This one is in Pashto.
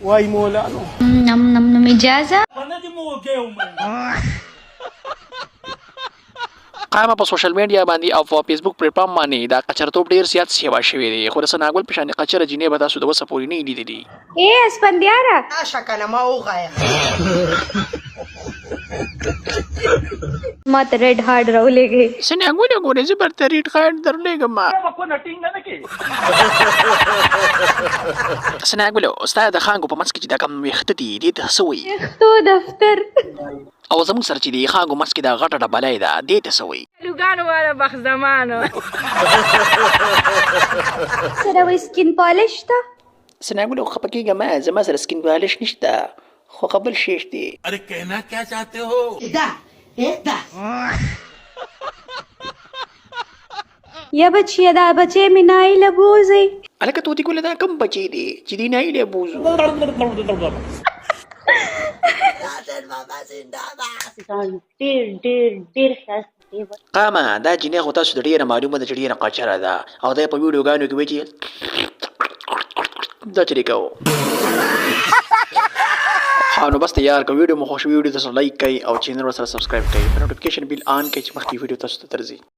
وای مولا نو نم نم نم اجازه قائمه په سوشل میډیا باندې او په فیسبوک پلیټفارم باندې دا کچرتوب ډیر زیات سیوا شوی دی خو د سناګل په شان کچره جنې به تاسو د وسه پوری نه لیدلی اسپندیاره شکنه ما وغایا ما ته ریډ هارد راولېږي سناګل ګورې زبر تریټ خاډ درلېګم سناګل استاد د خانګو په مسکه چې دا کم وخت دی دې ته سوي تو دفتر او زموږ سره چې دی خانګو مسکه دا غټه ډبلای دا دې ته سوي لوګانو والا بخ زمانو سره وای سکین پالش ته سناګل خپکیګه ما زما سره سکین پالش نشته خو قبل شیش دی अरे कहना क्या चाहते हो یا بچی دا بچې مې نای لبوزي الکه توتی کوله دا کم بچی دی چې دی نه له بوزو قامه دا جنې خو تاسو د ډیره معلومه ده چې ډیره قاچره ده او دا په ویډیو غانو کې وایي دا چې کو نو بس تیار کو ویډیو مو خوش ویډیو تاسو لایک کړئ او چینل سره سبسکرایب کړئ نوټیفیکیشن بیل آن کړئ چې مخکې ویډیو تاسو ته درځي